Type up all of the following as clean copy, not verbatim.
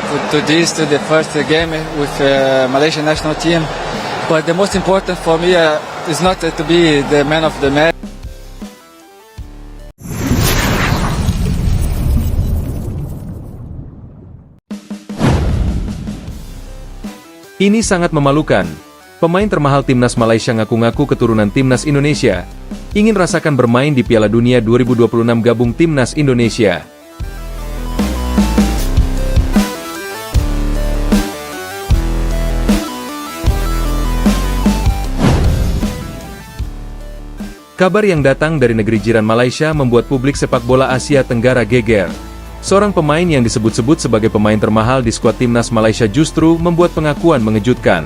to the first game with Malaysian national team. But the most important for me is not to be the man of the match. Ini sangat memalukan. Pemain termahal timnas Malaysia ngaku-ngaku keturunan timnas Indonesia, ingin rasakan bermain di Piala Dunia 2026 gabung timnas Indonesia. Kabar yang datang dari negeri jiran Malaysia membuat publik sepak bola Asia Tenggara geger. Seorang pemain yang disebut-sebut sebagai pemain termahal di skuad timnas Malaysia justru membuat pengakuan mengejutkan.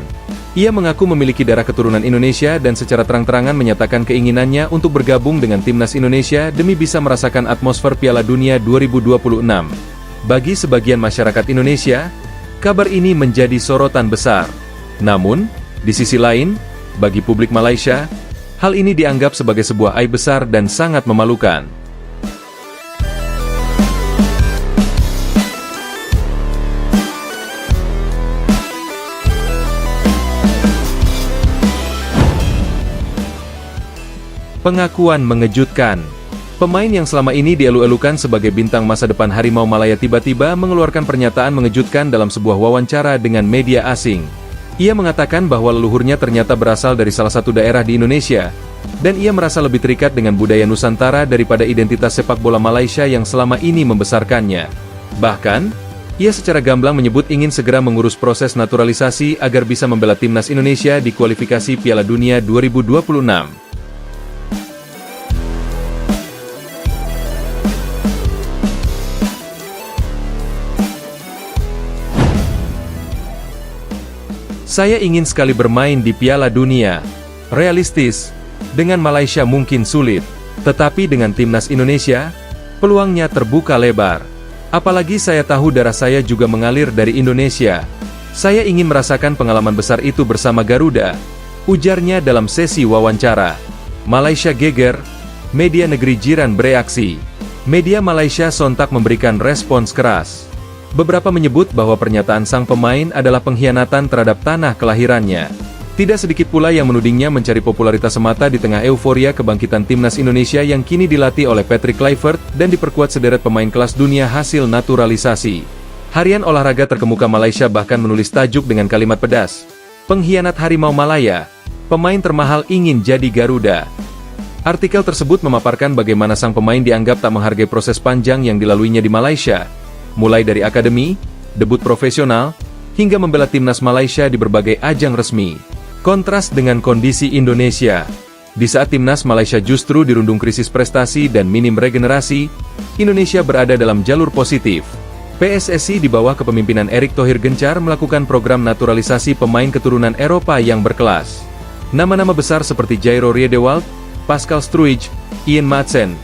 Ia mengaku memiliki darah keturunan Indonesia dan secara terang-terangan menyatakan keinginannya untuk bergabung dengan timnas Indonesia demi bisa merasakan atmosfer Piala Dunia 2026. Bagi sebagian masyarakat Indonesia, kabar ini menjadi sorotan besar. Namun, di sisi lain, bagi publik Malaysia, hal ini dianggap sebagai sebuah aib besar dan sangat memalukan. Pengakuan mengejutkan. Pemain yang selama ini dielu-elukan sebagai bintang masa depan Harimau Malaya tiba-tiba mengeluarkan pernyataan mengejutkan dalam sebuah wawancara dengan media asing. Ia mengatakan bahwa leluhurnya ternyata berasal dari salah satu daerah di Indonesia, dan ia merasa lebih terikat dengan budaya Nusantara daripada identitas sepak bola Malaysia yang selama ini membesarkannya. Bahkan, ia secara gamblang menyebut ingin segera mengurus proses naturalisasi agar bisa membela timnas Indonesia di kualifikasi Piala Dunia 2026. Saya ingin sekali bermain di Piala Dunia. Realistis, dengan Malaysia mungkin sulit, tetapi dengan timnas Indonesia, peluangnya terbuka lebar. Apalagi saya tahu darah saya juga mengalir dari Indonesia. Saya ingin merasakan pengalaman besar itu bersama Garuda, ujarnya dalam sesi wawancara. Malaysia geger, media negeri jiran bereaksi. Media Malaysia sontak memberikan respons keras. Beberapa menyebut bahwa pernyataan sang pemain adalah pengkhianatan terhadap tanah kelahirannya. Tidak sedikit pula yang menudingnya mencari popularitas semata di tengah euforia kebangkitan timnas Indonesia yang kini dilatih oleh Patrick Kluivert dan diperkuat sederet pemain kelas dunia hasil naturalisasi. Harian olahraga terkemuka Malaysia bahkan menulis tajuk dengan kalimat pedas. Pengkhianat Harimau Malaya, pemain termahal ingin jadi Garuda. Artikel tersebut memaparkan bagaimana sang pemain dianggap tak menghargai proses panjang yang dilaluinya di Malaysia, mulai dari akademi, debut profesional, hingga membela timnas Malaysia di berbagai ajang resmi. Kontras dengan kondisi Indonesia. Di saat timnas Malaysia justru dirundung krisis prestasi dan minim regenerasi, Indonesia berada dalam jalur positif. PSSI di bawah kepemimpinan Erick Thohir gencar melakukan program naturalisasi pemain keturunan Eropa yang berkelas. Nama-nama besar seperti Jairo Riedewald, Pascal Struijk, Ian Maatsen,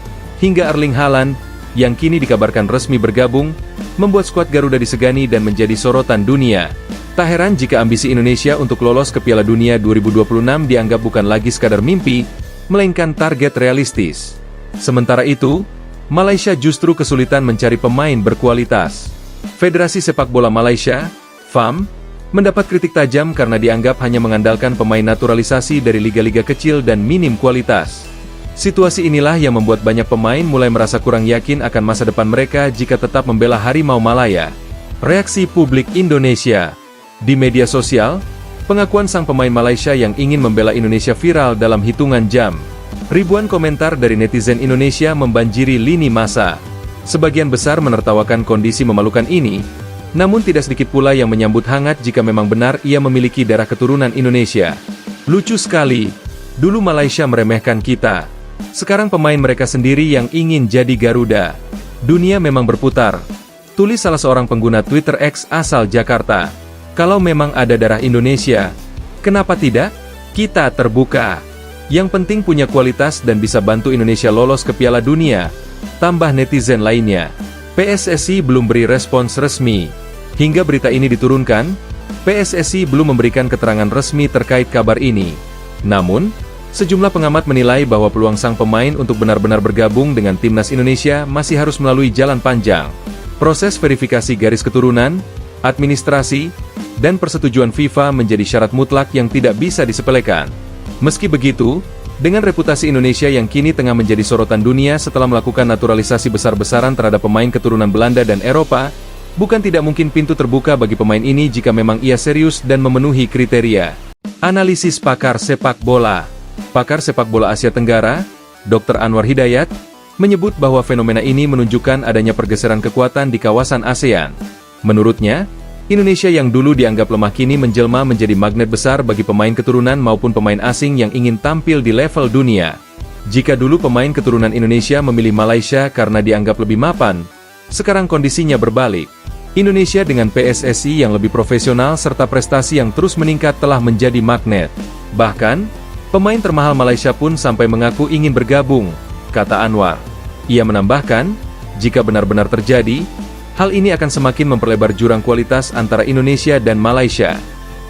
hingga Erling Haaland, yang kini dikabarkan resmi bergabung, membuat skuad Garuda disegani dan menjadi sorotan dunia. Tak heran jika ambisi Indonesia untuk lolos ke Piala Dunia 2026 dianggap bukan lagi sekadar mimpi, melainkan target realistis. Sementara itu, Malaysia justru kesulitan mencari pemain berkualitas. Federasi Sepak Bola Malaysia, FAM, mendapat kritik tajam karena dianggap hanya mengandalkan pemain naturalisasi dari liga-liga kecil dan minim kualitas. Situasi inilah yang membuat banyak pemain mulai merasa kurang yakin akan masa depan mereka jika tetap membela Harimau Malaya. Reaksi publik Indonesia. Di media sosial, pengakuan sang pemain Malaysia yang ingin membela Indonesia viral dalam hitungan jam. Ribuan komentar dari netizen Indonesia membanjiri lini massa. Sebagian besar menertawakan kondisi memalukan ini, namun tidak sedikit pula yang menyambut hangat jika memang benar ia memiliki darah keturunan Indonesia. Lucu sekali, dulu Malaysia meremehkan kita. Sekarang pemain mereka sendiri yang ingin jadi Garuda. Dunia memang berputar. Tulis salah seorang pengguna Twitter X asal Jakarta. Kalau memang ada darah Indonesia, kenapa tidak? Kita terbuka. Yang penting punya kualitas dan bisa bantu Indonesia lolos ke Piala Dunia. Tambah netizen lainnya. PSSI belum beri respons resmi. Hingga berita ini diturunkan, PSSI belum memberikan keterangan resmi terkait kabar ini. Namun, sejumlah pengamat menilai bahwa peluang sang pemain untuk benar-benar bergabung dengan timnas Indonesia masih harus melalui jalan panjang. Proses verifikasi garis keturunan, administrasi, dan persetujuan FIFA menjadi syarat mutlak yang tidak bisa disepelekan. Meski begitu, dengan reputasi Indonesia yang kini tengah menjadi sorotan dunia setelah melakukan naturalisasi besar-besaran terhadap pemain keturunan Belanda dan Eropa, bukan tidak mungkin pintu terbuka bagi pemain ini jika memang ia serius dan memenuhi kriteria. Analisis pakar sepak bola. Pakar sepak bola Asia Tenggara, Dr. Anwar Hidayat, menyebut bahwa fenomena ini menunjukkan adanya pergeseran kekuatan di kawasan ASEAN. Menurutnya, Indonesia yang dulu dianggap lemah kini menjelma menjadi magnet besar bagi pemain keturunan maupun pemain asing yang ingin tampil di level dunia. Jika dulu pemain keturunan Indonesia memilih Malaysia karena dianggap lebih mapan, sekarang kondisinya berbalik. Indonesia dengan PSSI yang lebih profesional serta prestasi yang terus meningkat telah menjadi magnet. Bahkan, pemain termahal Malaysia pun sampai mengaku ingin bergabung, kata Anwar. Ia menambahkan, jika benar-benar terjadi, hal ini akan semakin memperlebar jurang kualitas antara Indonesia dan Malaysia.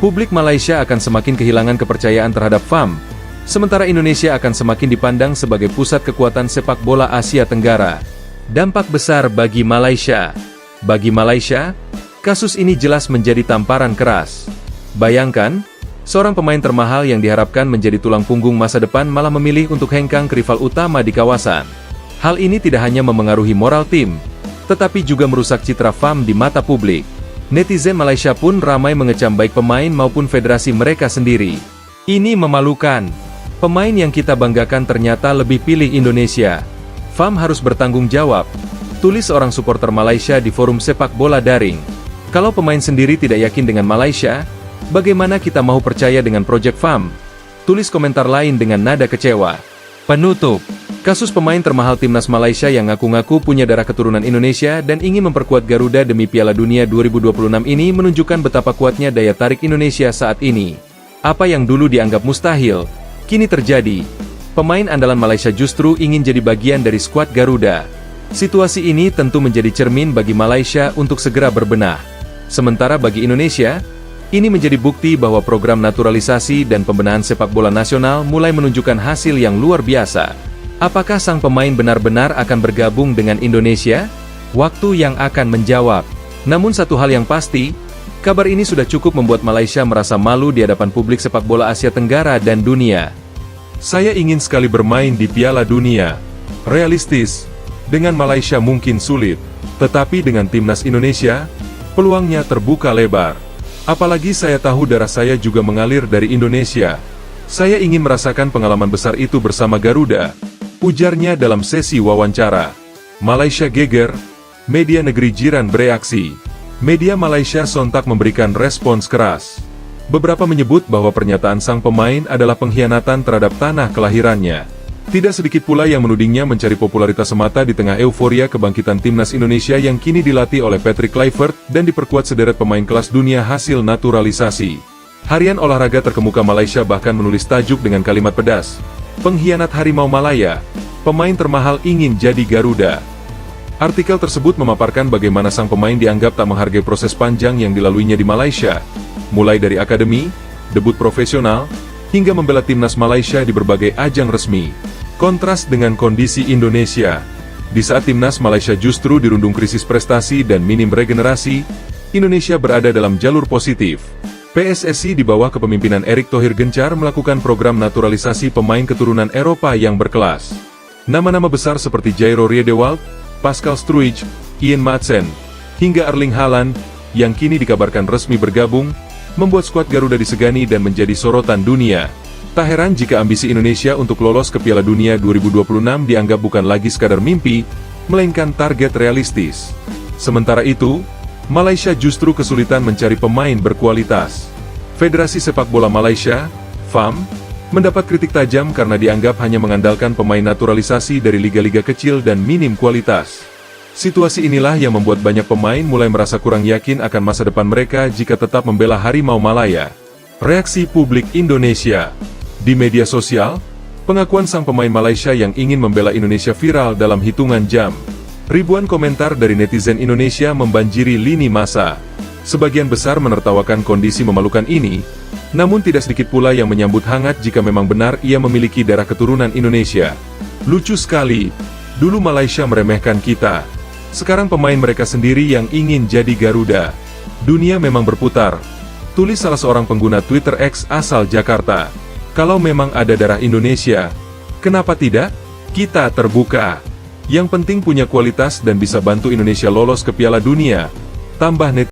Publik Malaysia akan semakin kehilangan kepercayaan terhadap FAM, sementara Indonesia akan semakin dipandang sebagai pusat kekuatan sepak bola Asia Tenggara. Dampak besar bagi Malaysia. Bagi Malaysia, kasus ini jelas menjadi tamparan keras. Bayangkan, seorang pemain termahal yang diharapkan menjadi tulang punggung masa depan malah memilih untuk hengkang ke rival utama di kawasan. Hal ini tidak hanya memengaruhi moral tim, tetapi juga merusak citra FAM di mata publik. Netizen Malaysia pun ramai mengecam baik pemain maupun federasi mereka sendiri. Ini memalukan. Pemain yang kita banggakan ternyata lebih pilih Indonesia. FAM harus bertanggung jawab, tulis seorang supporter Malaysia di forum sepak bola daring. Kalau pemain sendiri tidak yakin dengan Malaysia, bagaimana kita mau percaya dengan proyek FAM? Tulis komentar lain dengan nada kecewa. Penutup. Kasus pemain termahal timnas Malaysia yang ngaku-ngaku punya darah keturunan Indonesia dan ingin memperkuat Garuda demi Piala Dunia 2026 ini menunjukkan betapa kuatnya daya tarik Indonesia saat ini. Apa yang dulu dianggap mustahil, kini terjadi. Pemain andalan Malaysia justru ingin jadi bagian dari skuad Garuda. Situasi ini tentu menjadi cermin bagi Malaysia untuk segera berbenah. Sementara bagi Indonesia, ini menjadi bukti bahwa program naturalisasi dan pembenahan sepak bola nasional mulai menunjukkan hasil yang luar biasa. Apakah sang pemain benar-benar akan bergabung dengan Indonesia? Waktu yang akan menjawab. Namun satu hal yang pasti, kabar ini sudah cukup membuat Malaysia merasa malu di hadapan publik sepak bola Asia Tenggara dan dunia. Saya ingin sekali bermain di Piala Dunia. Realistis, dengan Malaysia mungkin sulit, tetapi dengan timnas Indonesia, peluangnya terbuka lebar. Apalagi saya tahu darah saya juga mengalir dari Indonesia. Saya ingin merasakan pengalaman besar itu bersama Garuda, ujarnya dalam sesi wawancara. Malaysia geger, media negeri jiran bereaksi. Media Malaysia sontak memberikan respons keras. Beberapa menyebut bahwa pernyataan sang pemain adalah pengkhianatan terhadap tanah kelahirannya. Tidak sedikit pula yang menudingnya mencari popularitas semata di tengah euforia kebangkitan timnas Indonesia yang kini dilatih oleh Patrick Kluivert dan diperkuat sederet pemain kelas dunia hasil naturalisasi. Harian olahraga terkemuka Malaysia bahkan menulis tajuk dengan kalimat pedas. Pengkhianat Harimau Malaya, pemain termahal ingin jadi Garuda. Artikel tersebut memaparkan bagaimana sang pemain dianggap tak menghargai proses panjang yang dilaluinya di Malaysia, mulai dari akademi, debut profesional, hingga membela timnas Malaysia di berbagai ajang resmi. Kontras dengan kondisi Indonesia. Di saat timnas Malaysia justru dirundung krisis prestasi dan minim regenerasi, Indonesia berada dalam jalur positif. PSSI di bawah kepemimpinan Erick Thohir gencar melakukan program naturalisasi pemain keturunan Eropa yang berkelas. Nama-nama besar seperti Jairo Riedewald, Pascal Struijk, Ian Maatsen, hingga Erling Haaland, yang kini dikabarkan resmi bergabung, membuat skuad Garuda disegani dan menjadi sorotan dunia. Tak heran jika ambisi Indonesia untuk lolos ke Piala Dunia 2026 dianggap bukan lagi sekadar mimpi, melainkan target realistis. Sementara itu, Malaysia justru kesulitan mencari pemain berkualitas. Federasi Sepak Bola Malaysia, FAM, mendapat kritik tajam karena dianggap hanya mengandalkan pemain naturalisasi dari liga-liga kecil dan minim kualitas. Situasi inilah yang membuat banyak pemain mulai merasa kurang yakin akan masa depan mereka jika tetap membela Harimau Malaya. Reaksi publik Indonesia. Di media sosial, pengakuan sang pemain Malaysia yang ingin membela Indonesia viral dalam hitungan jam. Ribuan komentar dari netizen Indonesia membanjiri lini masa. Sebagian besar menertawakan kondisi memalukan ini, namun tidak sedikit pula yang menyambut hangat jika memang benar ia memiliki darah keturunan Indonesia. Lucu sekali, dulu Malaysia meremehkan kita. Sekarang pemain mereka sendiri yang ingin jadi Garuda. Dunia memang berputar, tulis salah seorang pengguna Twitter X asal Jakarta. Kalau memang ada darah Indonesia, kenapa tidak? Kita terbuka. Yang penting punya kualitas dan bisa bantu Indonesia lolos ke Piala Dunia. Tambah netizen.